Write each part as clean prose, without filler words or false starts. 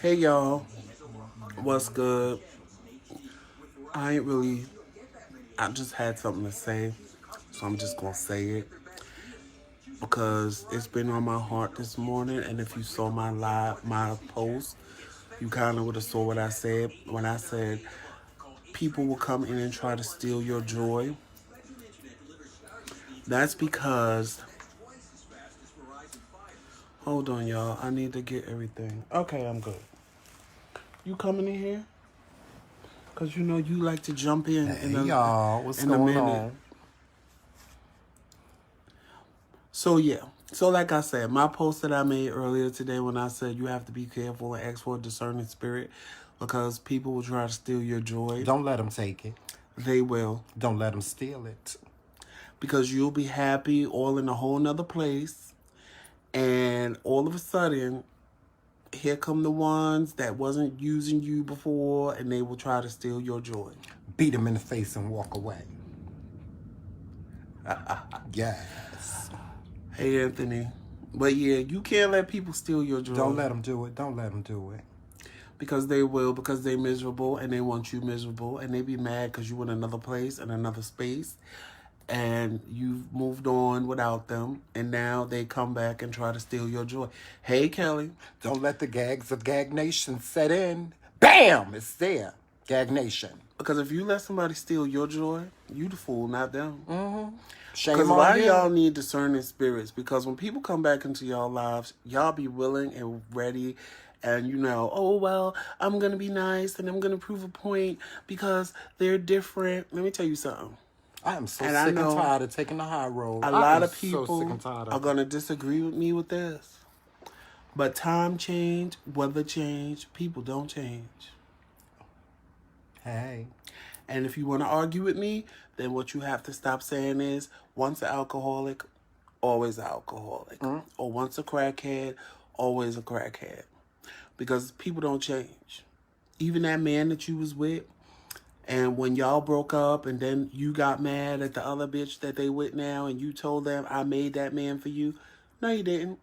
Hey y'all, what's good? I just had something to say, so I'm just gonna say it because it's been on my heart this morning. And if you saw my post, you kind of would have saw what I said when I said people will come in and try to steal your joy. That's because, hold on, y'all, I need to get everything. Okay, I'm good. You coming in here? Cause you know you like to jump Hey y'all, what's in a going minute. on? So yeah. So like I said, my post that I made earlier today when I said you have to be careful and ask for a discerning spirit because people will try to steal your joy. Don't let them take it. They will. Don't let them steal it. Because you'll be happy all in a whole nother place. And all of a sudden, here come the ones that wasn't using you before and they will try to steal your joy. Beat them in the face and walk away. Yes. Hey, Anthony. But yeah, you can't let people steal your joy. Don't let them do it. Don't let them do it. Because they will, because they're miserable and they want you miserable and they be mad because you in another place and another space and you've moved on without them and now they come back and try to steal your joy. Hey, Kelly. Don't let the gags of Gag Nation set in. Bam! It's there. Gag Nation. Because if you let somebody steal your joy, you the fool, not them. Mm-hmm. Because Shame a lot on of you. y'all need discerning spirits. Because when people come back into y'all lives, y'all be willing and ready. And you know, oh, well, I'm going to be nice and I'm going to prove a point because they're different. Let me tell you something. I am so And sick and tired of taking the high road. A lot of people are going to disagree with me with this. But time change, weather change, people don't change. Hey. And if you want to argue with me, then what you have to stop saying is once an alcoholic, always an alcoholic. Or once a crackhead, always a crackhead. Because people don't change. Even that man that you was with, and when y'all broke up and then you got mad at the other bitch that they with now and you told them, I made that man for you. No, you didn't.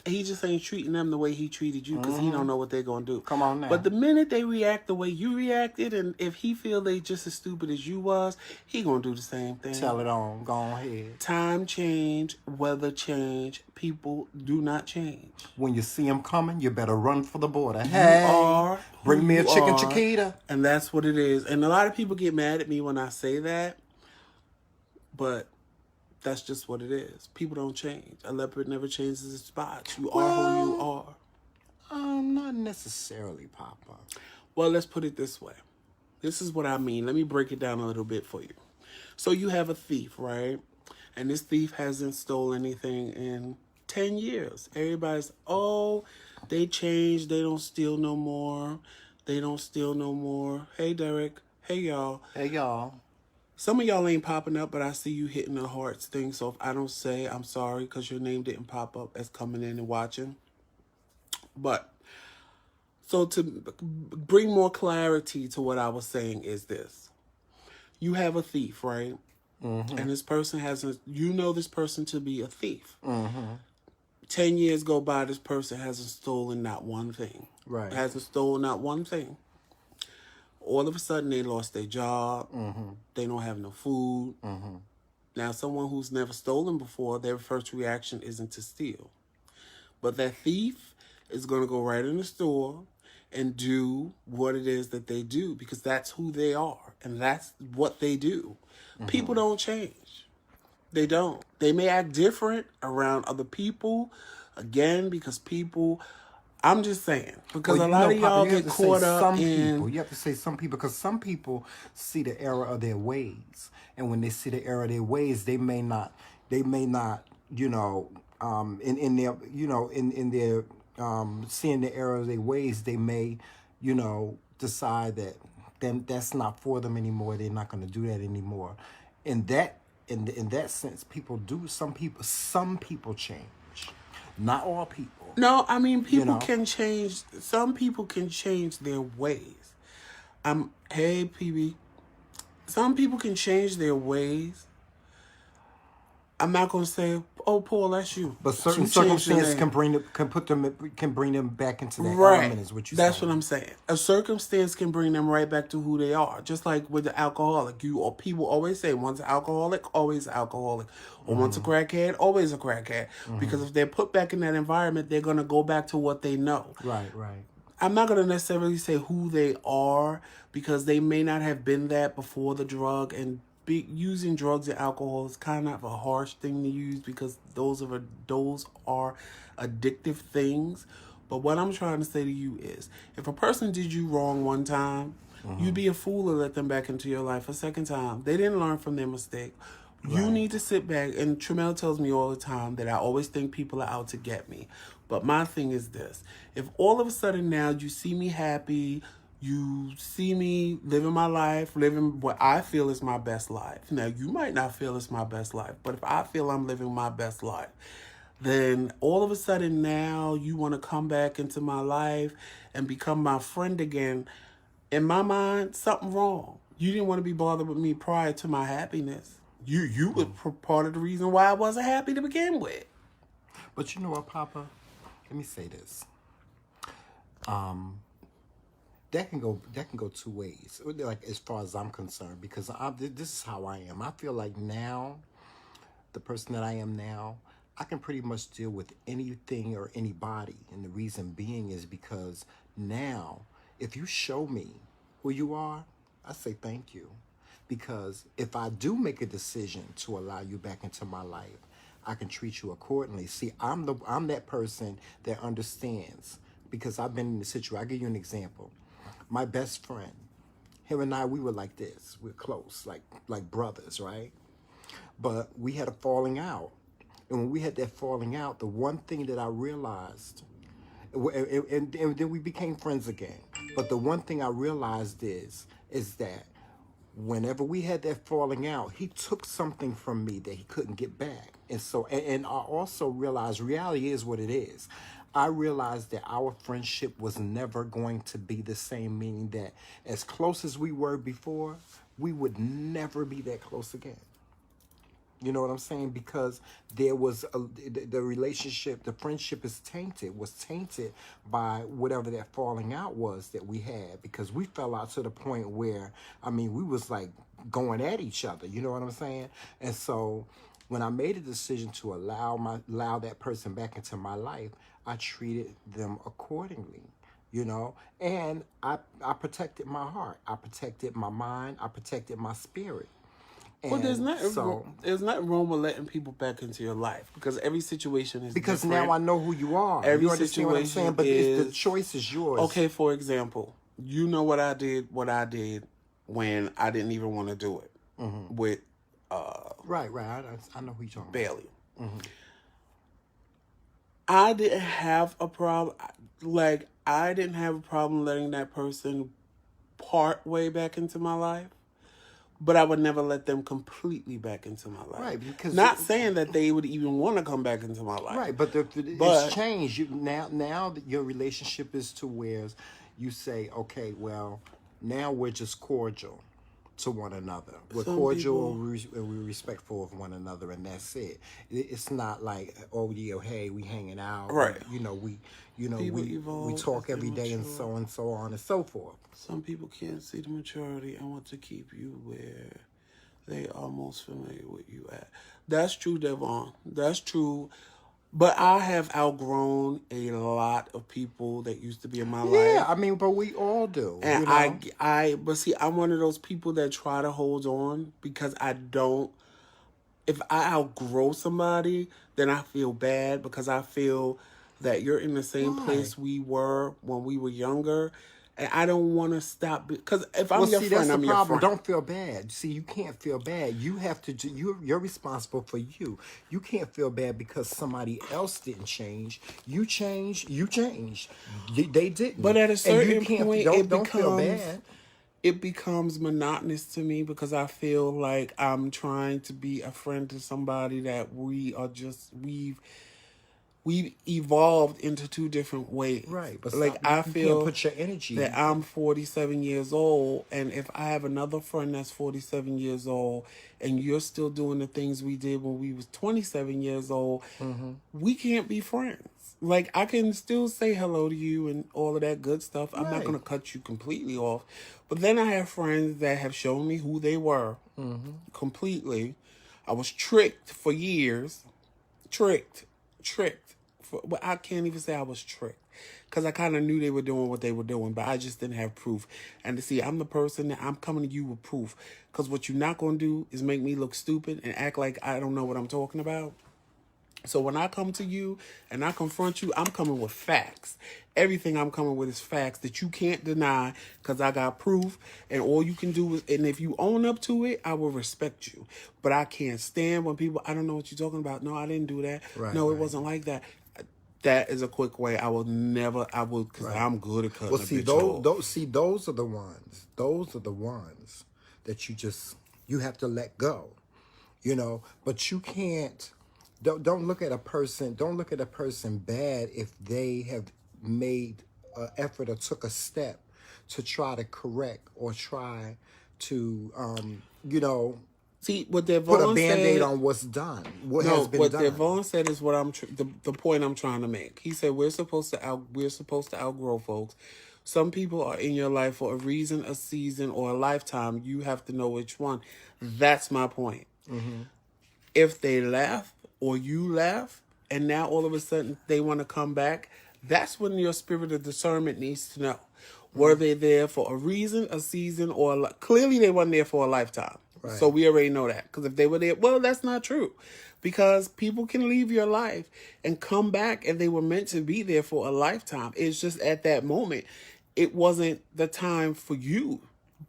He just ain't treating them the way he treated you because he don't know what they're going to do. Come on now. But the minute they react the way you reacted, and if he feel they just as stupid as you was, he going to do the same thing. Tell it on. Go ahead. Time change, weather change, people do not change. When you see them coming, you better run for the border. Bring me a chicken Chiquita. And that's what it is. And a lot of people get mad at me when I say that, but that's just what it is. People don't change. A leopard never changes its spots. You are who you are. Not necessarily, Papa. Well, let's put it this way. This is what I mean. Let me break it down a little bit for you. So you have a thief, right? And this thief hasn't stolen anything in 10 years. Everybody's, oh, they changed. They don't steal no more. They don't steal no more. Hey, Derek. Hey, y'all. Hey, y'all. Some of y'all ain't popping up, but I see you hitting the hearts thing. So if I don't say, I'm sorry because your name didn't pop up as coming in and watching. But, so to bring more clarity to what I was saying is this. You have a thief, right? Mm-hmm. And this person you know this person to be a thief. Mm-hmm. 10 years go by, this person hasn't stolen not one thing. Right. Hasn't stolen not one thing. All of a sudden, they lost their job. Mm-hmm. They don't have no food. Mm-hmm. Now, someone who's never stolen before, their first reaction isn't to steal. But that thief is going to go right in the store and do what it is that they do because that's who they are and that's what they do. Mm-hmm. People don't change. They don't. They may act different around other people, again, because people... I'm just saying, because a lot of y'all get caught up in... You have to say some people, because some people see the error of their ways. And when they see the error of their ways, they may not, you know, in their, you know, in their seeing the error of their ways, they may, you know, decide that then that's not for them anymore. They're not going to do that anymore. In that sense, some people change. Not all people. No, I mean, people can change. Some people can change their ways. Hey, PB. Some people can change their ways. I'm not gonna say, "Oh, Paul, that's you." But certain You changed your circumstances name. can bring them back into that Right. element. Is what you're That's saying. what I'm saying. A circumstance can bring them right back to who they are. Just like with the alcoholic. You or people always say once an alcoholic, always an alcoholic. Or once a crackhead, always a crackhead. Because if they're put back in that environment, they're gonna go back to what they know. Right, right. I'm not gonna necessarily say who they are because they may not have been that before the drug, and using drugs and alcohol is kind of a harsh thing to use because those are addictive things. But what I'm trying to say to you is, if a person did you wrong one time, you'd be a fool to let them back into your life a second time. They didn't learn from their mistake. You Right. need to sit back, and Tremel tells me all the time that I always think people are out to get me. But my thing is this. If all of a sudden now you see me happy, you see me living my life, living what I feel is my best life. Now, you might not feel it's my best life, but if I feel I'm living my best life, then all of a sudden now you want to come back into my life and become my friend again. In my mind, something wrong. You didn't want to be bothered with me prior to my happiness. You were part of the reason why I wasn't happy to begin with. But you know what, Papa? Let me say this. That can go two ways. Like as far as I'm concerned, because this is how I am. I feel like now, the person that I am now, I can pretty much deal with anything or anybody, and the reason being is because now, if you show me who you are, I say thank you. Because if I do make a decision to allow you back into my life, I can treat you accordingly. See, I'm that person that understands because I've been in the situation. I'll give you an example. My best friend, him and I, we were like this. We're close, like brothers, right? But we had a falling out. And when we had that falling out, the one thing that I realized, and then we became friends again. But the one thing I realized is that whenever we had that falling out, he took something from me that he couldn't get back. And so, and I also realized reality is what it is. I realized that our friendship was never going to be the same, meaning that as close as we were before, we would never be that close again. You know what I'm saying? Because there was the relationship, the friendship was tainted by whatever that falling out was that we had. Because we fell out to the point where, we was like going at each other. You know what I'm saying? And so when I made a decision to allow that person back into my life, I treated them accordingly. And I protected my heart. I protected my mind. I protected my spirit. Well, there's nothing wrong with letting people back into your life because every situation is because different. Now I know who you are. Every You understand what I'm saying? But the choice is yours. Okay, for example, you know what I did when I didn't even want to do it with right. I know who you're talking Bailey. about. Mm-hmm. I didn't have a problem. Like I didn't have a problem letting that person part way back into my life. But I would never let them completely back into my life. Right, because not saying that they would even want to come back into my life. Right, but it's changed. Now your relationship is to where you say, okay, well, now we're just cordial to one another. We're cordial and we're respectful of one another, and that's it. It's not like, oh yeah, hey, we hanging out. Right. We talk every day and so on and so forth. Some people can't see the maturity and want to keep you where they are most familiar with you at. That's true, Devon. That's true. But I have outgrown a lot of people that used to be in my life. Yeah, but we all do. And but see, I'm one of those people that try to hold on because I don't. If I outgrow somebody, then I feel bad because I feel that you're in the same place we were when we were younger. And I don't want to stop because if I'm your friend, I'm your friend. Don't feel bad. See, you can't feel bad. You have to. You're responsible for you. You can't feel bad because somebody else didn't change. You changed. They didn't. But at a certain point, don't feel bad. It becomes monotonous to me because I feel like I'm trying to be a friend to somebody that we've we evolved into two different ways. Right, but Like stop. I You can't feel put your energy. that I'm 47 years old, and if I have another friend that's 47 years old, and you're still doing the things we did when we was 27 years old, we can't be friends. Like I can still say hello to you and all of that good stuff. I'm not Right. going to cut you completely off, but then I have friends that have shown me who they were completely. I was tricked for years, tricked. Well, I can't even say I was tricked because I kind of knew they were doing what they were doing, but I just didn't have proof. And to see, I'm the person that I'm coming to you with proof, because what you're not going to do is make me look stupid and act like I don't know what I'm talking about. So when I come to you and I confront you, I'm coming with facts. Everything I'm coming with is facts that you can't deny, because I got proof, and all you can do is, and if you own up to it, I will respect you. But I can't stand when people, I don't know what you're talking about. No, I didn't do that. Right, No, it right. wasn't like that. That is a quick way. I will never, because Right. I'm good at cutting Well, a see, bitch off. those are the ones. Those are the ones that you have to let go. But you can't. Don't look at a person. Don't look at a person bad if they have made an effort or took a step to try to correct or try to, See, what put a Devon band-aid said. on what's done, what No, has been what done. Devon said is what the point I'm trying to make. He said we're supposed to outgrow folks. Some people are in your life for a reason, a season, or a lifetime. You have to know which one. That's my point. If they left or you left, and now all of a sudden they want to come back, that's when your spirit of discernment needs to know. Were they there for a reason, a season, or clearly they weren't there for a lifetime. Right. So we already know that. Because if they were there, well, that's not true. Because people can leave your life and come back, and they were meant to be there for a lifetime. It's just at that moment, it wasn't the time for you.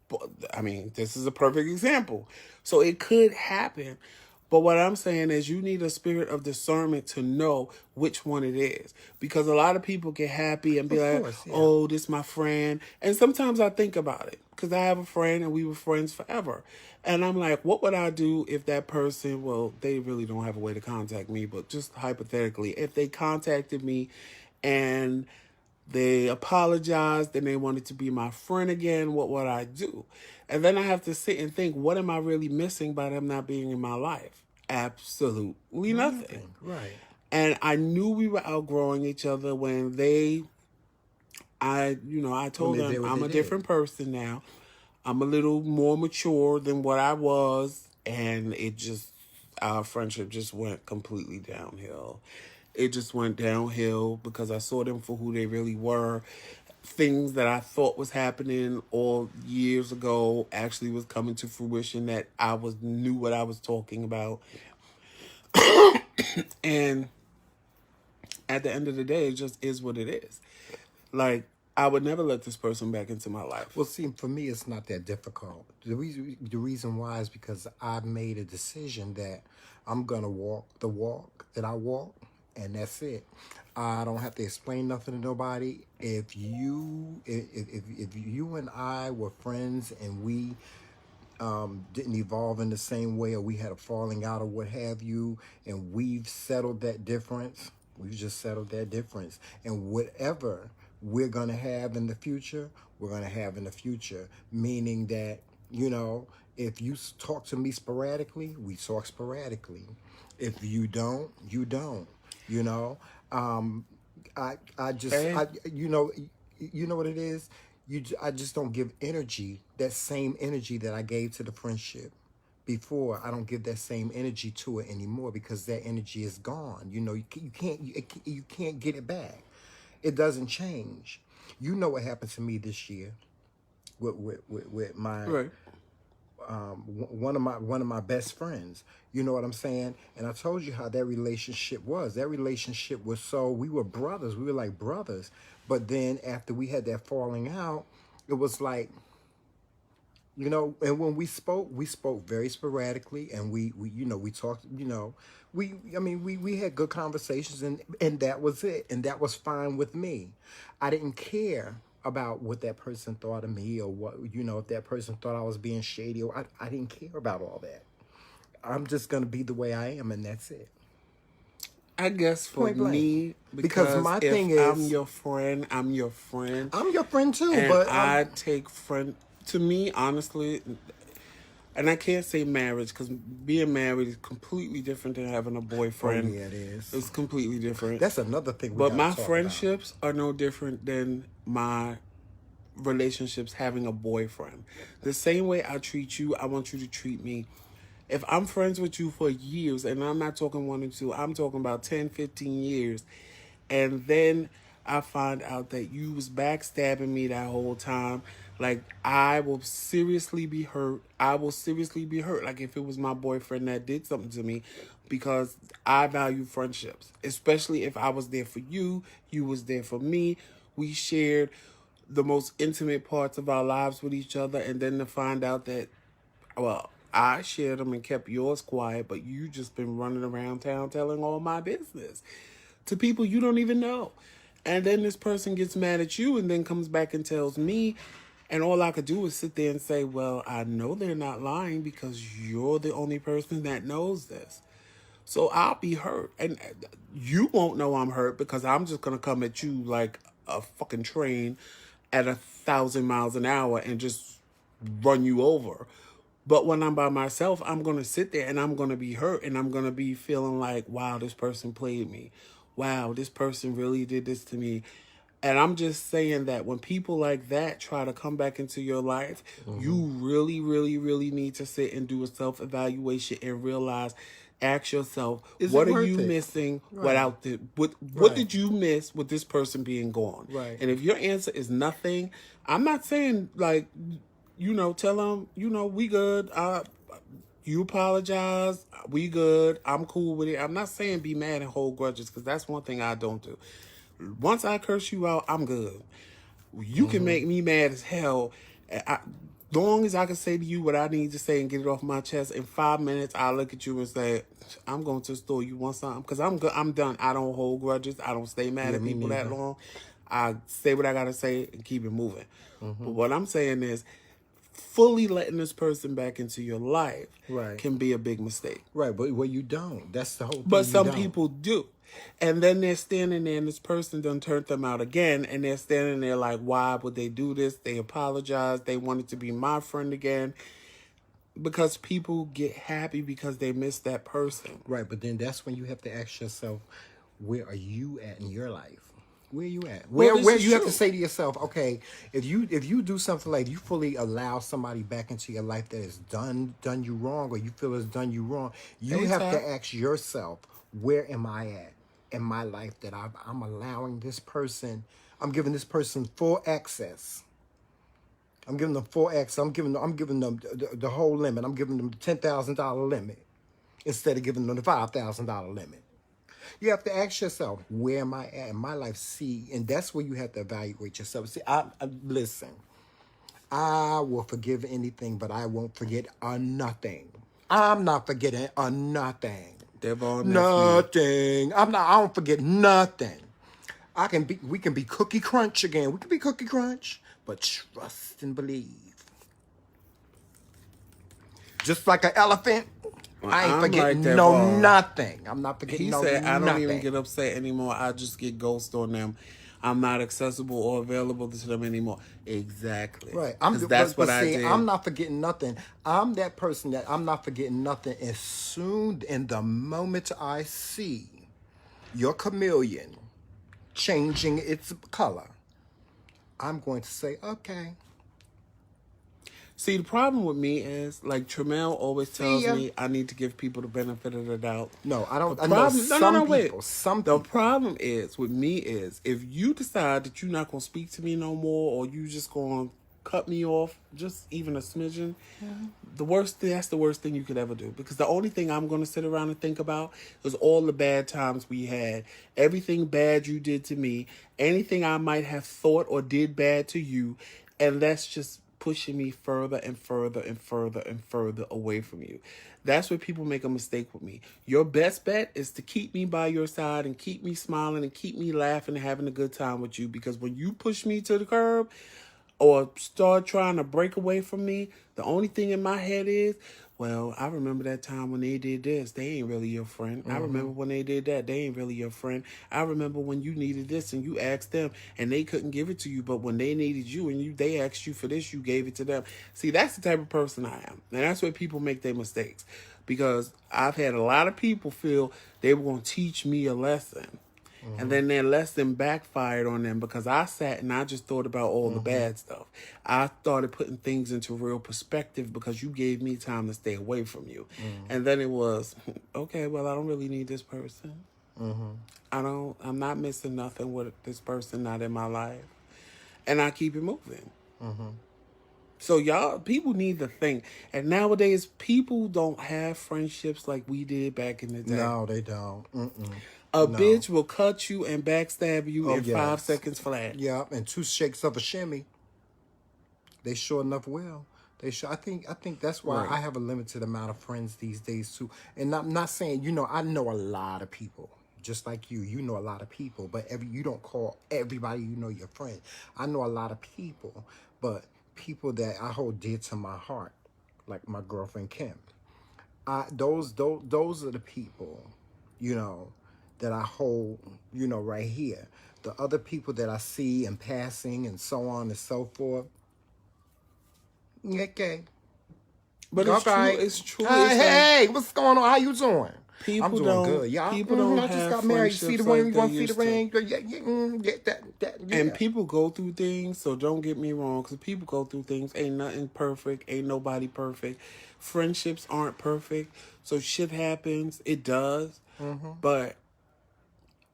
But, I mean, this is a perfect example. So it could happen. But what I'm saying is you need a spirit of discernment to know which one it is. Because a lot of people get happy and be Of like, course, yeah. oh, this is my friend. And sometimes I think about it, because I have a friend and we were friends forever. And I'm like, what would I do if that person, well, they really don't have a way to contact me, but just hypothetically, if they contacted me and they apologized and they wanted to be my friend again, what would I do? And then I have to sit and think, what am I really missing by them not being in my life? Absolutely nothing. Right. And I knew we were outgrowing each other when I told When they did them what I'm they a did. different person now. I'm a little more mature than what I was, and our friendship just went completely downhill. It just went downhill because I saw them for who they really were. Things that I thought was happening all years ago actually was coming to fruition, that knew what I was talking about. And at the end of the day, it just is what it is. Like, I would never let this person back into my life. Well, see, for me, it's not that difficult. The reason why is because I've made a decision that I'm gonna walk the walk that I walk, and that's it. I don't have to explain nothing to nobody. If you and I were friends and we didn't evolve in the same way, or we had a falling out or what have you, and we've settled that difference. We've just settled that difference. And whatever we're going to have in the future, we're going to have in the future. Meaning that, if you talk to me sporadically, we talk sporadically. If you don't, you don't. You know, I just, Hey. you know what it is? I just don't give energy, that same energy that I gave to the friendship before. I don't give that same energy to it anymore, because that energy is gone. You can't get it back. It doesn't change. You know what happened to me this year with my Right. one of my best friends. You know what I'm saying? And I told you how that relationship was. That relationship was, so we were brothers. We were like brothers. But then after we had that falling out, it was like, and when we spoke very sporadically, and we talked, we had good conversations, and that was it. And that was fine with me. I didn't care about what that person thought of me, or what, if that person thought I was being shady, or I didn't care about all that. I'm just going to be the way I am, and that's it. I guess for Point blank. me, Because because my if thing I'm is, your friend, I'm your friend. I'm your friend too, And but I take friend, to me, honestly, and I can't say marriage because being married is completely different than having a oh boyfriend. yeah, it is. It's completely different. That's another thing we But gotta my talk about. friendships are no different than my relationships having a boyfriend. The same way I treat you, I want you to treat me. If I'm friends with you for years, and I'm not talking 1 or 2, I'm talking about 10, 15 years, and then I find out that you was backstabbing me that whole time, like I will seriously be hurt. I will seriously be hurt. Like if it was my boyfriend that did something to me, because I value friendships, especially if I was there for you, you was there for me. We shared the most intimate parts of our lives with each other, and then to find out that, well, I shared them and kept yours quiet, but you just been running around town telling all my business to people you don't even know. And then this person gets mad at you and then comes back and tells me, and all I could do is sit there and say, well, I know they're not lying because you're the only person that knows this. So I'll be hurt. And you won't know I'm hurt because I'm just going to come at you like a fucking train at 1,000 miles an hour and just run you over. But when I'm by myself, I'm going to sit there and I'm going to be hurt and I'm going to be feeling like, wow, this person played me. Wow, this person really did this to me. And I'm just saying that when people like that try to come back into your life, you really, really, really need to sit and do a self-evaluation and realize, ask yourself, Is what it are worth you it? missing Right. without the what Right. did you miss with this person being gone? Right. And if your answer is nothing, I'm not saying like, tell them, we good. You apologize. We good. I'm cool with it. I'm not saying be mad and hold grudges because that's one thing I don't do. Once I curse you out, I'm good. You can make me mad as hell. Long as I can say to you what I need to say and get it off my chest, in 5 minutes, I'll look at you and say, I'm going to the store. You want something? Because I'm good. I'm done. I don't hold grudges. I don't stay mad at me people that neither. long. I say what I got to say and keep it moving. But what I'm saying is, fully letting this person back into your life Right. can be a big mistake. Right, but well, you don't. That's the whole thing. But you some don't. people do. And then they're standing there and this person done turned them out again. And they're standing there like, why would they do this? They apologize. They wanted to be my friend again. Because people get happy because they miss that person. Right, but then that's when you have to ask yourself, where are you at in your life? Where are you at? Well, Where this is you have true. to say to yourself, okay, if you do something like you fully allow somebody back into your life that has done you wrong, or you feel has done you wrong, you have to ask yourself, where am I at in my life that I'm allowing this person, I'm giving this person full access. I'm giving them full access. I'm giving them the whole limit. I'm giving them the $10,000 limit instead of giving them the $5,000 limit. You have to ask yourself, where am I at in my life? See, and that's where you have to evaluate yourself. See, listen, I will forgive anything, but I won't forget a nothing. I'm not forgetting a nothing. Nothing. I don't forget nothing. We can be Cookie Crunch again. We can be Cookie Crunch, but trust and believe. Just like an elephant, I ain't forgetting nothing. I'm not forgetting He nothing. said, I don't even get upset anymore. I just get ghost on them. I'm not accessible or available to them anymore. Exactly. Right. That's what I did. I'm not forgetting nothing. I'm that person that I'm not forgetting nothing. As soon in the moment I see your chameleon changing its color, I'm going to say, okay. See, the problem with me is, like Tremel always tells me, I need to give people the benefit of the doubt. No, I don't. The problem, Wait. The problem is with me is if you decide that you're not gonna speak to me no more, or you just gonna cut me off, just even a smidgen, that's the worst thing you could ever do. Because the only thing I'm gonna sit around and think about is all the bad times we had, everything bad you did to me, anything I might have thought or did bad to you, and that's just pushing me further and further and further and further away from you. That's where people make a mistake with me. Your best bet is to keep me by your side and keep me smiling and keep me laughing and having a good time with you. Because when you push me to the curb or start trying to break away from me, the only thing in my head is, well, I remember that time when they did this. They ain't really your friend. I remember when they did that. They ain't really your friend. I remember when you needed this and you asked them and they couldn't give it to you. But when they needed you and they asked you for this, you gave it to them. See, that's the type of person I am. And that's where people make their mistakes. Because I've had a lot of people feel they were going to teach me a lesson. And then their lesson backfired on them because I sat and I just thought about all the bad stuff. I started putting things into real perspective because you gave me time to stay away from you. And then it was, okay, well, I don't really need this person. I'm not missing nothing with this person not in my life. And I keep it moving. So y'all, people need to think. And nowadays, people don't have friendships like we did back in the day. No, they don't. A bitch will cut you and backstab you in 5 seconds flat. Yeah, and 2 shakes of a shimmy. They sure enough will. They sure. I think that's why I have a limited amount of friends these days too. And I'm not saying, I know a lot of people. Just like you know a lot of people, but you don't call everybody your friend. I know a lot of people, but people that I hold dear to my heart, like my girlfriend Kim. Those are the people, that I hold, right here. The other people that I see in passing and so on and so forth. Okay. But it's true. Hey, what's going on? How you doing? People I'm doing don't, good, y'all. People don't I just have got married. See the ring? You want to see the ring? Yeah. And people go through things, so don't get me wrong, because people go through things. Ain't nothing perfect. Ain't nobody perfect. Friendships aren't perfect. So shit happens. It does. But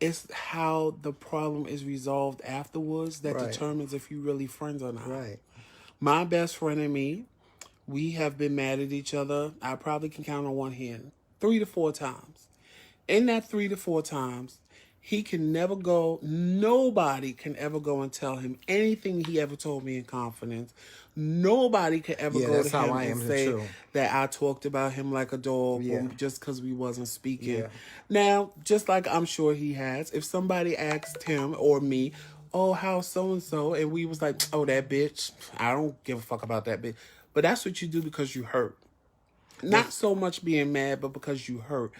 it's how the problem is resolved afterwards that determines if you really friends or not. Right. My best friend and me, we have been mad at each other. I probably can count on one hand 3 to 4 times. In that 3 to 4 times, he can never go, nobody can ever go and tell him anything he ever told me in confidence. Nobody could ever go to him and say that I talked about him like a dog just because we wasn't speaking. Yeah. Now, just like I'm sure he has, if somebody asked him or me, oh, how's so-and-so? And we was like, oh, that bitch. I don't give a fuck about that bitch. But that's what you do because you hurt. Not so much being mad, but because you hurt.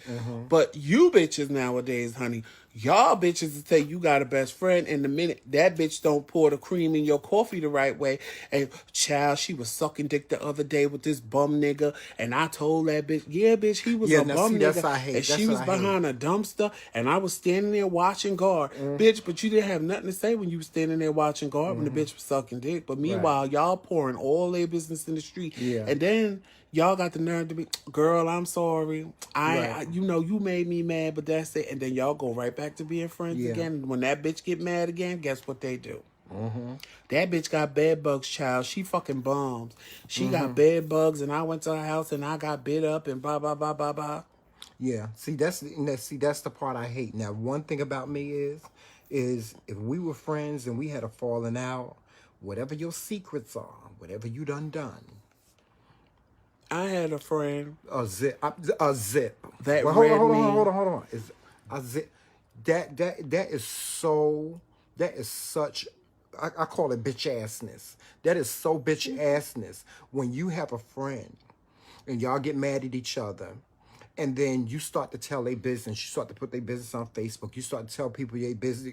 But you bitches nowadays, honey, y'all bitches will say you got a best friend, and the minute that bitch don't pour the cream in your coffee the right way, and child, she was sucking dick the other day with this bum nigga, and I told that bitch, yeah, bitch, he was a bum nigga, and she was behind a dumpster, and I was standing there watching guard. Bitch, but you didn't have nothing to say when you was standing there watching guard when the bitch was sucking dick. But meanwhile, y'all pouring all their business in the street, and then y'all got the nerve to be, girl, I'm sorry. I you made me mad, but that's it. And then y'all go right back to being friends again. When that bitch get mad again, guess what they do? That bitch got bed bugs, child. She fucking bums. She got bed bugs, and I went to her house and I got bit up and blah blah blah blah blah. Yeah. See, that's the part I hate. Now, one thing about me is if we were friends and we had a falling out, whatever your secrets are, whatever you done. I had a friend. A zip. That well, hold on. Is a zip. That is such. I call it bitch assness. That is so bitch assness when you have a friend and y'all get mad at each other. And then you start to tell their business. You start to put their business on Facebook. You start to tell people their business,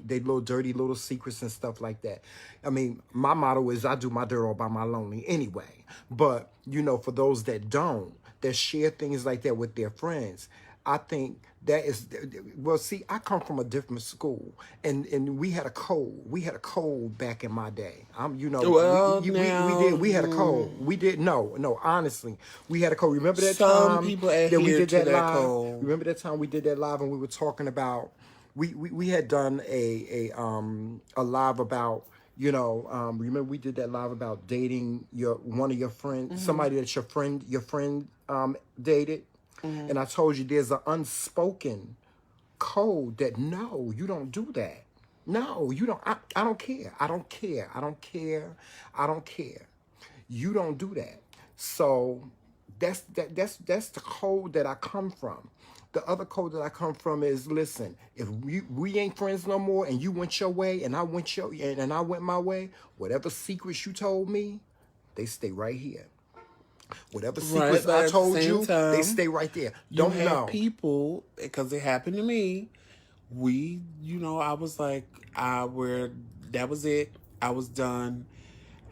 they little dirty little secrets and stuff like that. I mean, my motto is I do my dirt all by my lonely anyway. But, for those that don't, that share things like that with their friends, I think that is, well, see, I come from a different school, and we had a code. We had a code back in my day. We had a code. We did, no, honestly, we had a code. Remember that time people that we did that live? Code. Remember that time we did that live and we were talking about, we had done a live about, remember we did that live about dating one of your friends, somebody that your friend dated. And I told you there's an unspoken code that no, you don't do that. No, you don't. I don't care. I don't care. You don't do that. So that's the code that I come from. The other code that I come from is, listen, if we ain't friends no more and you went your way and I went my way, whatever secrets you told me, they stay right here. Whatever Right, secrets but I at the told same you, they time, stay right there. you Don't have know. people, because it happened to me. I was like, that was it. I was done.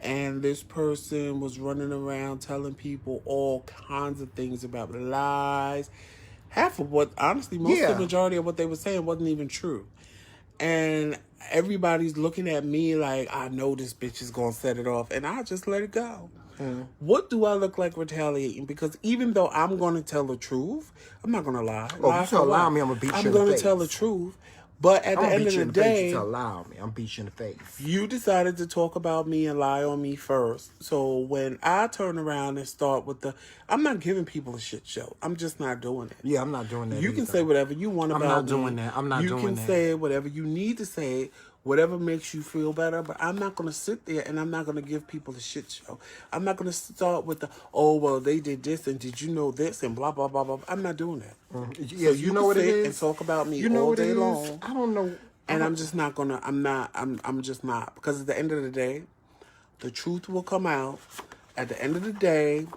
And this person was running around telling people all kinds of things about lies. Half of what, honestly, most of the Yeah. majority of what they were saying wasn't even true. And everybody's looking at me like, I know this bitch is going to set it off. And I just let it go. What do I look like retaliating? Because even though I'm going to tell the truth, I'm not going to lie. Oh, if Lie you for tell lie what? me, I'm going to beat you I'm in the going to face. tell the truth. But at I'm the going to end of beat you the in the face. You day, tell lie me. I'm going to beat you in the face. you decided to talk about me and lie on me first. So when I turn around and start with I'm not giving people a shit show. I'm just not doing it. Yeah, I'm not doing that You can either. say whatever you want I'm about not doing me. that. I'm not you doing can that. say whatever you need to say, whatever makes you feel better. But I'm not going to sit there and I'm not going to give people a shit show. I'm not going to start with well, they did this and did you know this and blah, blah, blah, blah. I'm not doing that. Yeah, So you you know can what it sit and is? talk about me You know all what it day is? long. I don't know. And I'm just not going to, I'm just not. Because at the end of the day, the truth will come out. At the end of the day,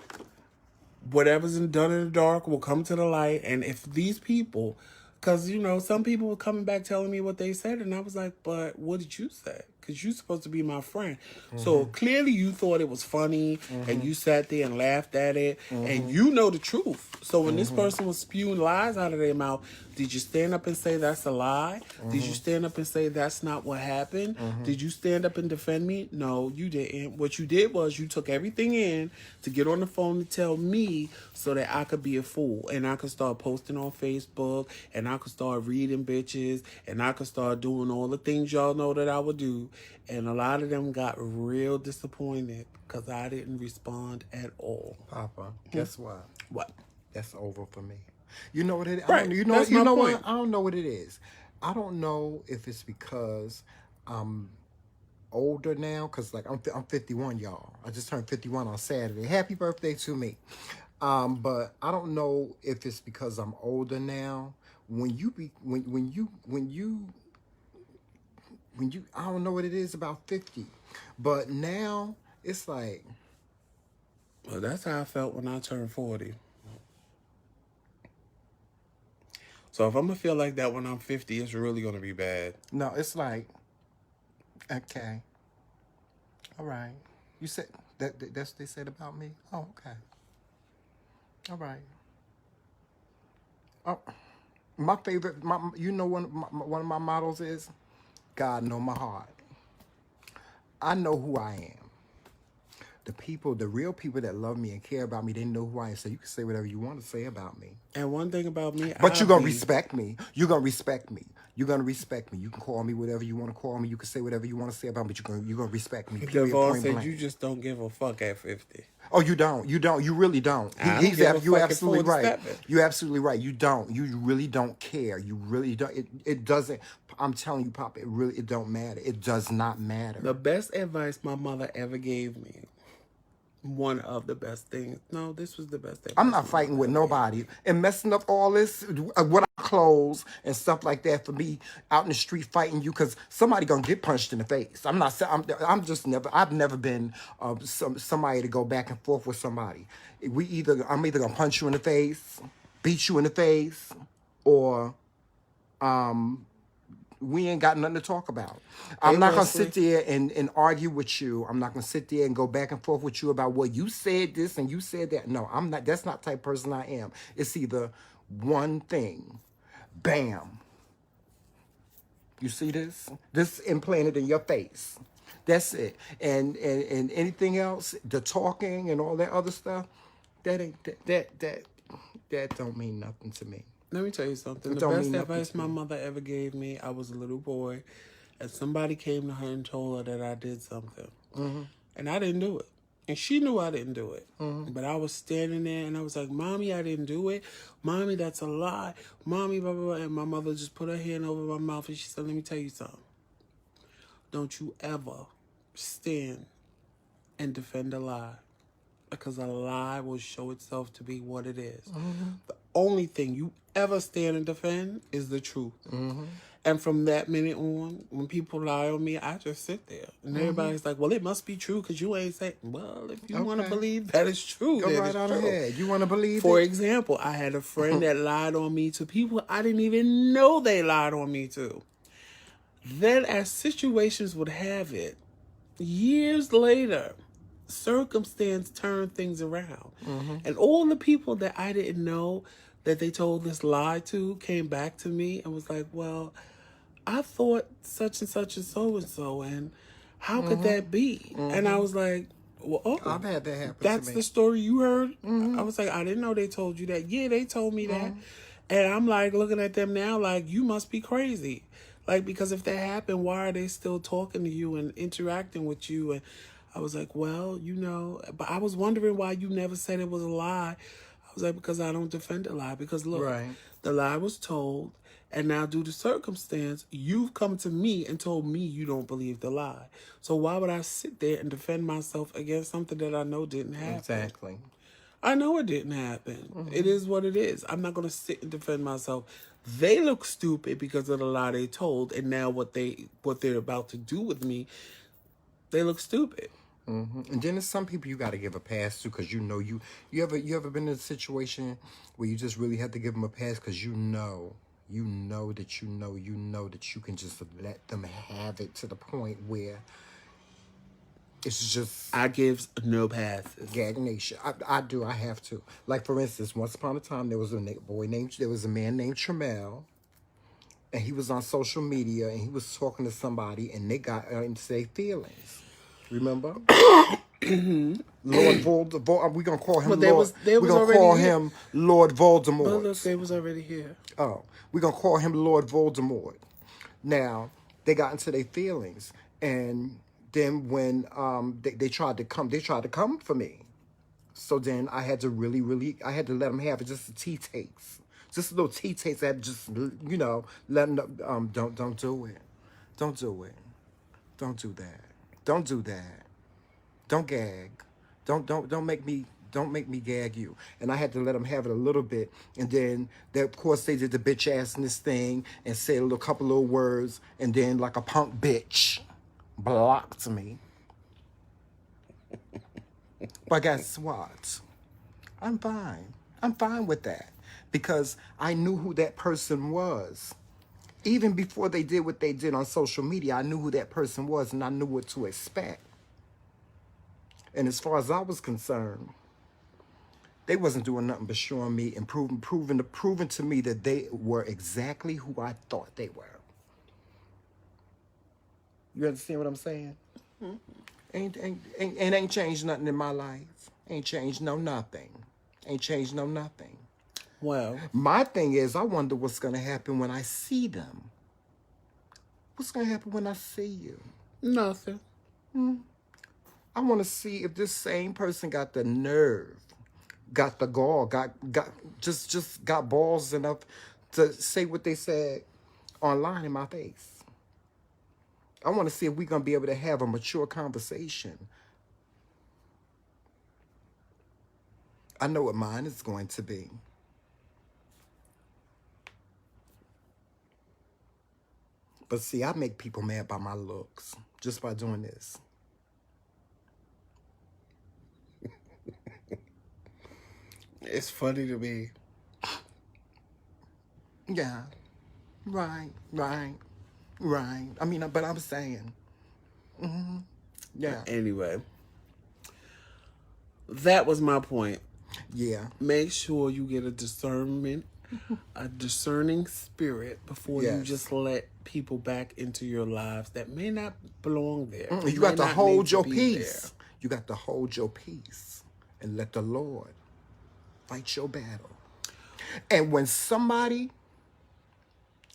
whatever's done in the dark will come to the light. And if these people, because, some people were coming back telling me what they said. And I was like, but what did you say? Because you're supposed to be my friend. So clearly you thought it was funny and you sat there and laughed at it and you know the truth. So when this person was spewing lies out of their mouth, did you stand up and say that's a lie? Did you stand up and say that's not what happened? Did you stand up and defend me? No, you didn't. What you did was you took everything in to get on the phone to tell me so that I could be a fool and I could start posting on Facebook and I could start reading bitches and I could start doing all the things y'all know that I would do. And a lot of them got real disappointed because I didn't respond at all. Papa, guess what? What? That's over for me. You know what it is? Right. That's my point. What? I don't know what it is. I don't know if it's because I'm older now, because like I'm 51, y'all. I just turned 51 on Saturday. Happy birthday to me. But I don't know if it's because I'm older now. When you I don't know what it is about 50, but now it's like, Well, that's how I felt when I turned 40. So if I'm going to feel like that when I'm 50, it's really going to be bad. no, it's like, okay, all right. You said that's what they said about me? Oh, okay. All right. Oh, my favorite, one of my mottos is, God know my heart. I know who I am. The real people that love me and care about me, they know who I am. So you can say whatever you want to say about me. And one thing about me, But you're going to respect me. You're going to respect me. You're going to respect me. You can call me whatever you want to call me. You can say whatever you want to say about me, but you're going to respect me. Period, Devon point said blank. you just don't give a fuck at 50. Oh, you don't. You don't. You really don't. You're absolutely right. You're absolutely right. You don't. You really don't care. You really don't. It doesn't. I'm telling you, Pop, it don't matter. It does not matter. The best advice my mother ever gave me, one of the best things. No, this was the best advice. I'm not fighting with nobody and messing up all this with our clothes and stuff like that for me out in the street fighting you, because somebody gonna get punched in the face. I've never been somebody to go back and forth with somebody. I'm either gonna punch you in the face, beat you in the face, or we ain't got nothing to talk about. I'm not going to sit there and argue with you. I'm not going to sit there and go back and forth with you about, well, you said this and you said that. No, I'm not. That's not the type of person I am. It's either one thing. Bam. You see this? This implanted in your face. That's it. And anything else, the talking and all that other stuff, that don't mean nothing to me. Let me tell you something. The best advice my mother ever gave me, I was a little boy, and somebody came to her and told her that I did something. And I didn't do it. And she knew I didn't do it. But I was standing there, and I was like, Mommy, I didn't do it. Mommy, that's a lie. Mommy, blah, blah, blah. And my mother just put her hand over my mouth, and she said, let me tell you something. Don't you ever stand and defend a lie. Because a lie will show itself to be what it is. The only thing you ever stand and defend is the truth. And from that minute on, when people lie on me, I just sit there. And everybody's like, well, it must be true because you ain't saying. Well, if you want to believe that it's true, Go then right it's on true. ahead. You want to believe For it? example, I had a friend that lied on me to people I didn't even know they lied on me to. Then, as situations would have it, years later, circumstance turned things around. And all the people that I didn't know that they told this lie to came back to me and was like, well, I thought such and such and so, and how could that be? And I was like, well, I've had that happen to that's me. the story you heard? I was like, I didn't know they told you that. Yeah, they told me that. And I'm like looking at them now like, you must be crazy. Like, because if that happened, why are they still talking to you and interacting with you? And I was like, well, but I was wondering why you never said it was a lie. I was like, because I don't defend a lie. Because look, Right. the lie was told, and now due to circumstance, you've come to me and told me you don't believe the lie. So why would I sit there and defend myself against something that I know didn't happen? Exactly. I know it didn't happen. It is what it is. I'm not going to sit and defend myself. They look stupid because of the lie they told, and now what they're about to do with me, they look stupid. And then there's some people you got to give a pass to because you ever been in a situation where you just really have to give them a pass because you know that you can just let them have it to the point where it's just I gives no passes. Gagnation. I do. I have to. Like, for instance, once upon a time, there was a man named Tramel, and he was on social media, and he was talking to somebody, and they got into their feelings. Remember? Lord Voldemort. We're gonna call him But Lord. We're gonna call him Lord Voldemort. But look, they was already here. Oh, we're gonna call him Lord Voldemort. Now, they got into their feelings, and then when they tried to come for me. So then I had to I had to let them have it, just a tea taste. Just a little tea taste. I had to just, let them, don't do it. Don't do it. Don't do that. Don't do that. Don't gag. Don't make me gag you. And I had to let them have it a little bit. And then, of course, they did the bitch assness thing and said a couple little words. And then, like a punk bitch, blocked me. But guess what? I'm fine. I'm fine with that. Because I knew who that person was. Even before they did what they did on social media, I knew who that person was and I knew what to expect. And as far as I was concerned, they wasn't doing nothing but showing me and proving to me that they were exactly who I thought they were. You understand what I'm saying? Ain't changed nothing in my life. Ain't changed nothing. Ain't changed nothing. Well, my thing is, I wonder what's going to happen when I see them. What's going to happen when I see you? Nothing. I want to see if this same person got the nerve, got the gall, got balls enough to say what they said online in my face. I want to see if we're going to be able to have a mature conversation. I know what mine is going to be. But see, I make people mad by my looks just by doing this. It's funny to me. Yeah. Right. I mean, but I'm saying. Yeah. Anyway, that was my point. Yeah. Make sure you get a discerning spirit before you just let people back into your lives that may not belong there. You got to hold your peace. You got to hold your peace and let the Lord fight your battle. And when somebody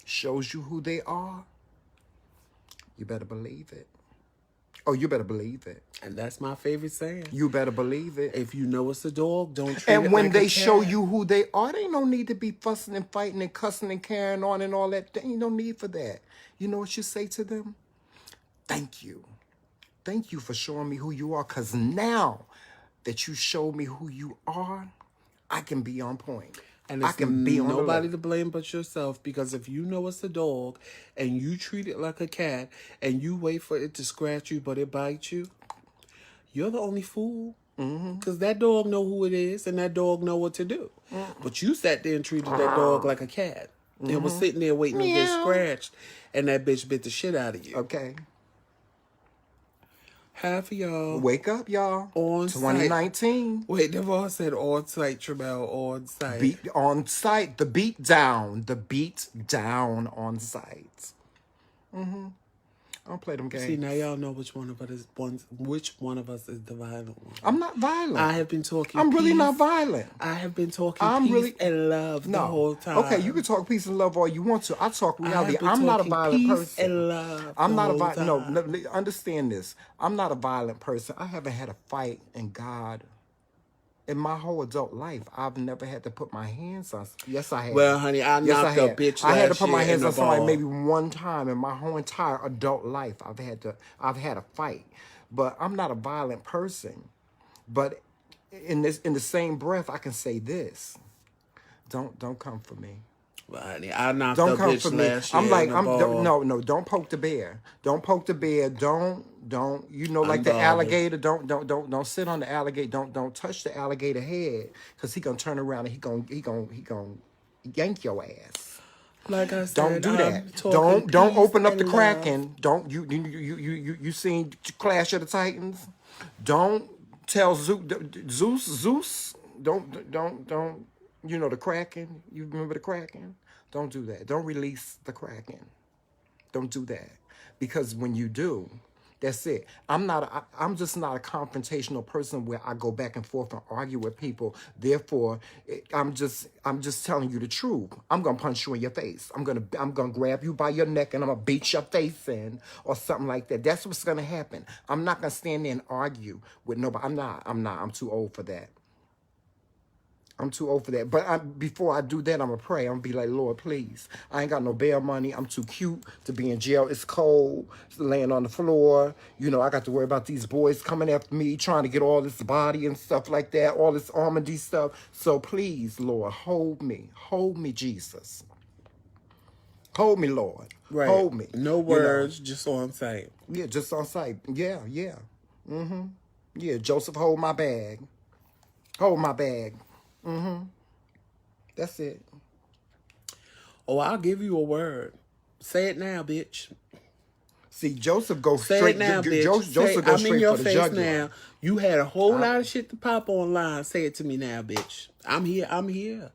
shows you who they are, you better believe it. Oh, you better believe it. And that's my favorite saying. You better believe it. If you know it's a dog, don't treat it like a cat. And when they show you who they are, there ain't no need to be fussing and fighting and cussing and carrying on and all that. There ain't no need for that. You know what you say to them? Thank you. Thank you for showing me who you are, because now that you showed me who you are, I can be on point. And I it's can be on nobody alert. to blame but yourself, because if you know it's a dog and you treat it like a cat and you wait for it to scratch you but it bites you, you're the only fool. Because that dog know who it is and that dog know what to do. But you sat there and treated that dog like a cat and was sitting there waiting to get Meow. scratched, and that bitch bit the shit out of you. Okay. Half of y'all Wake up, y'all. on site. 2019. Wait, they've all said on site, Tramel, on site. Beat on site. The beat down. The beat down on site. I don't play them games. See, now y'all know which one of us is the violent one. I'm not violent. I have been talking I'm really peace. not violent. I have been talking I'm peace really- and love the whole time. Okay, you can talk peace and love all you want to. I talk reality. been I'm not a talking violent peace person. and love I'm the not a whole violent. No, time. understand this. I'm not a violent person. I haven't had a fight in God. In my whole adult life, I've never had to put my hands on. Yes, I have. Well, honey, I knocked a bitch I had to last put my year hands in on the somebody ball. maybe one time in my whole entire adult life. I've had a fight, but I'm not a violent person. But in the same breath, I can say this: don't come for me. Well, honey, I knocked Don't a come bitch for me. last year I'm like, in the ball. no, don't poke the bear. Don't poke the bear. Don't, like the Unbothered. alligator. Don't sit on the alligator. Don't touch the alligator head, because he gonna turn around and he gonna yank your ass. Like I Don't said, do I'm that. talking Don't peace open up the and love. Kraken. Don't you seen Clash of the Titans? Don't tell Zeus. Don't. You know the Kraken. You remember the Kraken? Don't do that. Don't release the Kraken. Don't do that, because when you do, that's it. I'm just not a confrontational person where I go back and forth and argue with people. Therefore, I'm just telling you the truth. I'm gonna punch you in your face. I'm gonna grab you by your neck and I'm gonna beat your face in, or something like that. That's what's gonna happen. I'm not gonna stand there and argue with nobody. I'm not. I'm too old for that. I'm too old for that. But before I do that, I'm going to pray. I'm going to be like, Lord, please. I ain't got no bail money. I'm too cute to be in jail. It's cold, laying on the floor. I got to worry about these boys coming after me, trying to get all this body and stuff like that, all this Armady stuff. So please, Lord, hold me. Hold me, Jesus. Hold me, Lord. Right. Hold me. No words, just on site. Yeah, just on site. Yeah. Yeah, Joseph, hold my bag. Hold my bag. That's it. Oh, I'll give you a word. Say it now, bitch. See, Joseph goes Say straight. it now, bitch. Joseph goes I'm in straight your for the face jugular. now. You had a whole lot of shit to pop online. Say it to me now, bitch. I'm here. I'm here.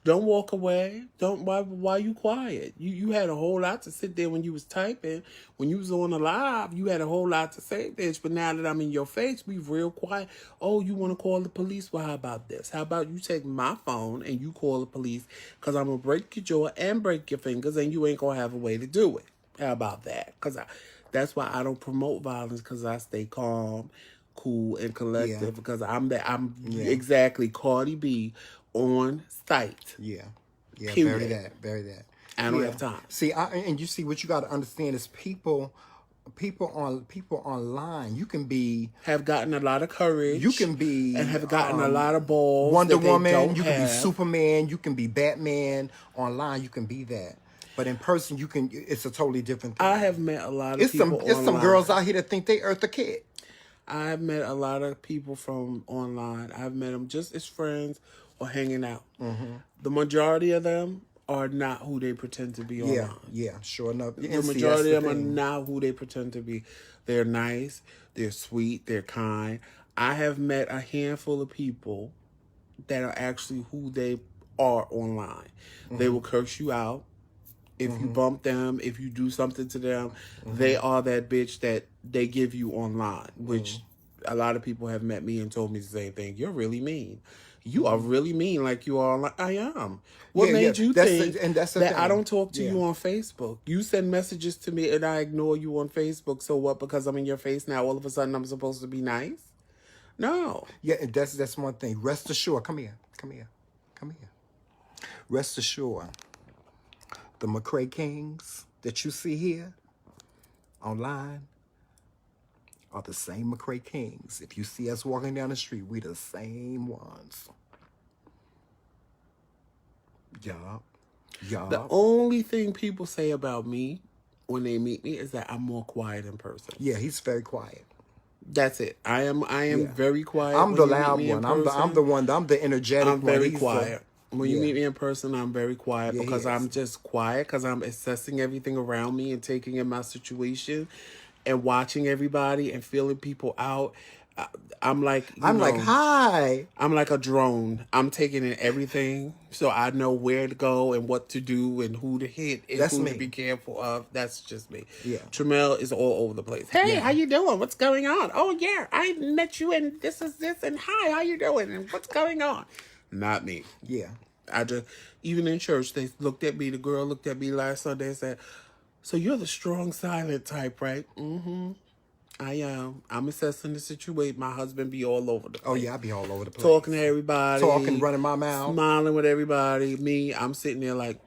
Don't walk away. Why you quiet? You had a whole lot to sit there when you was typing. When you was on the live, you had a whole lot to say, bitch. But now that I'm in your face, we real quiet. Oh, you want to call the police? Well, how about this? How about you take my phone and you call the police? Because I'm going to break your jaw and break your fingers, and you ain't going to have a way to do it. How about that? Because that's why I don't promote violence, because I stay calm, cool, and collective. Yeah. Because I'm exactly Cardi B on site. Yeah. Period. Bury that. I don't have time. See, and you see what you got to understand is people online. You can be have gotten a lot of courage. You can be and have gotten a lot of balls. Wonder that they Woman. Don't You have. can be Superman. You can be Batman. Online, you can be that. But in person, you can. It's a totally different thing. I have met a lot of people. It's some girls out here that think they Eartha Kitt. I've met a lot of people from online. I've met them just as friends or hanging out. Mm-hmm. The majority of them are not who they pretend to be online. Yeah, sure enough. The majority of them are not who they pretend to be. They're nice, they're sweet, they're kind. I have met a handful of people that are actually who they are online. Mm-hmm. They will curse you out. If you bump them, if you do something to them, they are that bitch that they give you online, which a lot of people have met me and told me the same thing. You're really mean. You are really mean like you are online. I am. What made you think that I don't talk to you on Facebook? You send messages to me and I ignore you on Facebook. So what, because I'm in your face now, all of a sudden I'm supposed to be nice? No. Yeah, that's one thing. Rest assured. Come here. Rest assured. The McCray Kings that you see here online are the same McCray Kings. If you see us walking down the street, we the same ones. Yup. The Yup. only thing people say about me when they meet me is that I'm more quiet in person. Yeah, he's very quiet. That's it. I am Yeah. very quiet I'm when the you meet loud me in one. person. I'm the energetic I'm one. very He's the quiet. When you yeah. meet me in person, I'm very quiet Yeah, he because is. I'm just quiet because I'm assessing everything around me and taking in my situation and watching everybody and feeling people out. I- I'm like, I'm like, hi. I'm like a drone. I'm taking in everything so I know where to go and what to do and who to hit and That's who to me. be careful of. That's just me. Yeah. Tramel is all over the place. Hey, Yeah. how you doing? What's going on? Oh yeah, I met you and this is this and hi, how you doing? And what's going on? Not me. Yeah. I just even in church they looked at me. The girl looked at me last Sunday and said, "So you're the strong silent type, right?" Mm-hmm. I am. I'm assessing the situation. My husband be all over the Oh place. yeah, I be all over the place. Talking to everybody. Talking, running my mouth. Smiling with everybody. Me, I'm sitting there like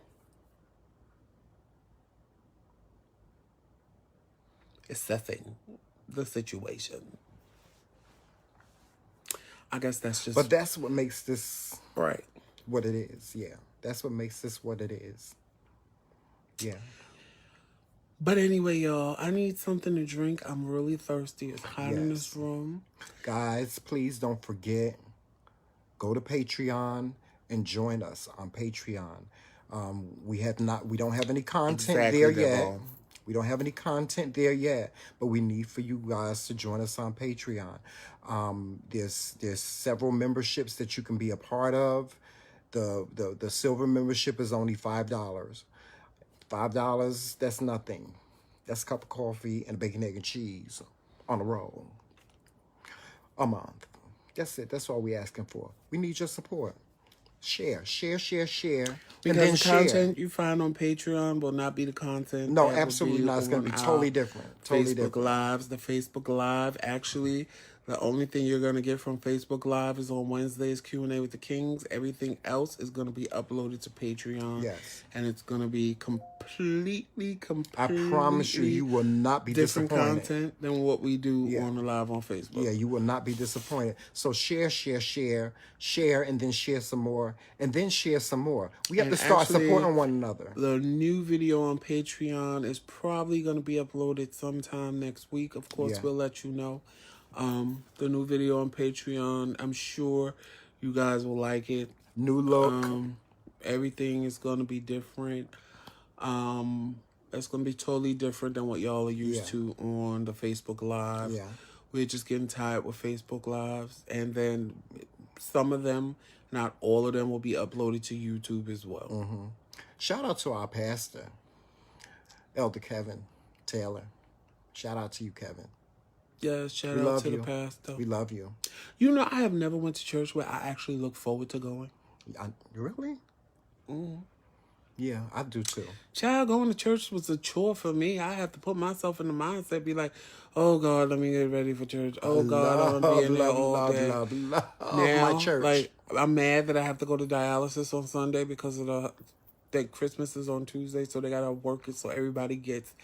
assessing the situation. I guess that's just But that's what makes this right. what it is. Yeah. That's what makes this what it is. Yeah. But anyway, y'all, I need something to drink. I'm really thirsty. It's hot in this Yes. room. Guys, please don't forget, go to Patreon and join us on Patreon. We don't have any content Exactly, there yet. Devon. We don't have any content there yet, but we need for you guys to join us on Patreon. There's several memberships that you can be a part of. The silver membership is only $5. $5, that's nothing. That's a cup of coffee and a bacon, egg, and cheese on a roll a month. That's it. That's all we're asking for. We need your support. Share, and Because then the share. content you find on Patreon will not be the content. No, that will absolutely be not. It's going to on be our totally different. Totally Facebook different. Lives. The Facebook Live, actually, the only thing you're going to get from Facebook Live is on Wednesday's Q&A with the Kings. Everything else is going to be uploaded to Patreon. Yes. And it's going to be completely I promise you, you will not be different disappointed. content than what we do Yeah. on the live on Facebook. Yeah, you will not be disappointed. So share, and then share some more, and then share some more. We have And to start actually, supporting one another. The new video on Patreon is probably going to be uploaded sometime next week. Of course, Yeah. we'll let you know. The new video on Patreon, I'm sure you guys will like it. New look. Everything is going to be different. It's going to be totally different than what y'all are used to on the Facebook Live. Yeah. We're just getting tired with Facebook Lives. And then some of them, not all of them, will be uploaded to YouTube as well. Mm-hmm. Shout out to our pastor, Elder Kevin Taylor. Shout out to you, Kevin. Yes, shout out to the pastor. We love you. You know, I have never went to church where I actually look forward to going. Really? Mm. Yeah, I do too. Child, going to church was a chore for me. I have to put myself in the mindset, be like, oh God, let me get ready for church. Oh God, I want to be in there all day. Love Now, my church. like, I'm mad that I have to go to dialysis on Sunday because of that Christmas is on Tuesday, so they gotta work it so everybody gets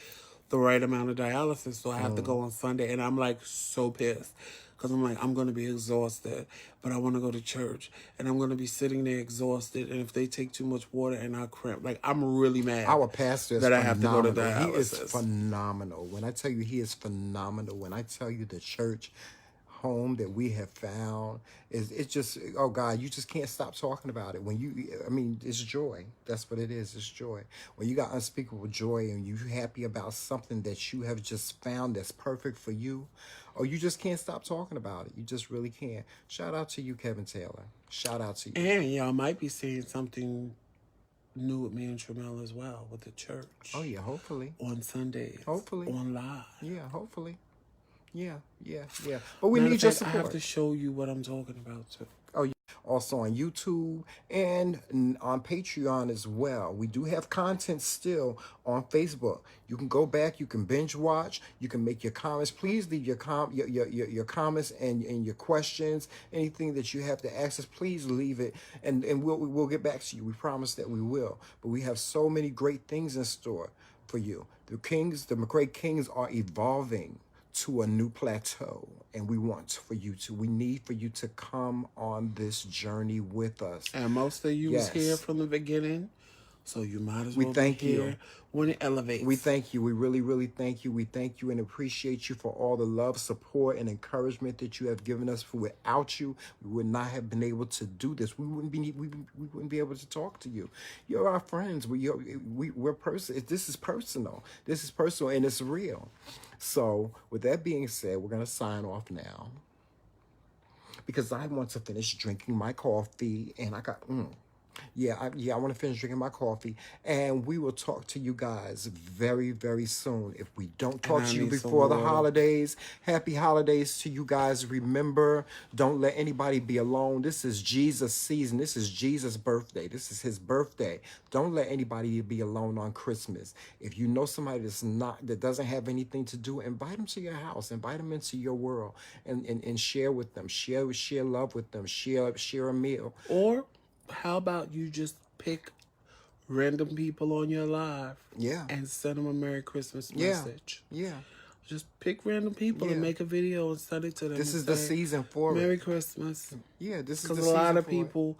the right amount of dialysis. So I have to go on Sunday, and I'm like so pissed because I'm like, I'm gonna be exhausted, but I want to go to church, and I'm gonna be sitting there exhausted, and if they take too much water and I cramp, like I'm really mad. Our pastor is that phenomenal. I have to go to dialysis. He is phenomenal. When I tell you he is phenomenal, when I tell you the church home that we have found is, it's just, oh God, you just can't stop talking about it. It's joy. That's what it is. It's joy. When you got unspeakable joy and you happy about something that you have just found that's perfect for you, or you just can't stop talking about it. You just really can't. Shout out to you, Kevin Taylor. Shout out to you. And y'all might be seeing something new with me and Tramel as well with the church. Oh yeah, hopefully. On Sundays. Hopefully. On live. Yeah, hopefully. Yeah. But we need your support. I have to show you what I'm talking about too. Oh, yeah. Also on YouTube and on Patreon as well. We do have content still on Facebook. You can go back. You can binge watch. You can make your comments. Please leave your comments and your questions. Anything that you have to ask us, please leave it, and we'll get back to you. We promise that we will. But we have so many great things in store for you. The McRae Kings are evolving to a new plateau, and we need for you to come on this journey with us. And most of you was here Yes. from the beginning, so you might as We well thank be here you. when it elevates. We thank you. We really, really thank you. We thank you and appreciate you for all the love, support, and encouragement that you have given us. For without you, we would not have been able to do this. We wouldn't be able to talk to you. You're our friends. We're person. This is personal. This is personal, and it's real. So, with that being said, we're gonna sign off now because I want to finish drinking my coffee, and I got. I want to finish drinking my coffee, and we will talk to you guys very, very soon. If we don't talk to you before the holidays, happy holidays to you guys. Remember, don't let anybody be alone. This is Jesus' season. This is Jesus' birthday. This is his birthday. Don't let anybody be alone on Christmas. If you know somebody that doesn't have anything to do, invite them to your house, invite them into your world, and share with them. Share love with them. Share a meal. Or how about you just pick random people on your live, and send them a Merry Christmas message. Just pick random people and make a video and send it to them. This is the season for Merry Christmas. This is the season. Because a lot of people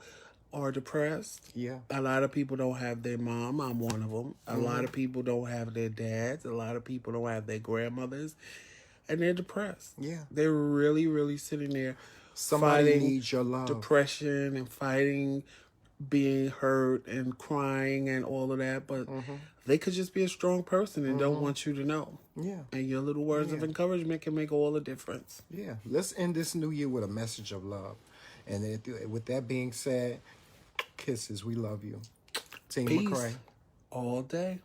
are depressed. Yeah. A lot of people don't have their mom. I'm one of them. A lot of people don't have their dads. A lot of people don't have their grandmothers. And they're depressed. Yeah. They're really, really sitting there Somebody needs your love. Depression and fighting being hurt and crying and all of that. But they could just be a strong person and don't want you to know. Yeah. And your little words of encouragement can make all the difference. Yeah. Let's end this new year with a message of love. And with that being said, kisses. We love you. Team Peace. McCray. All day.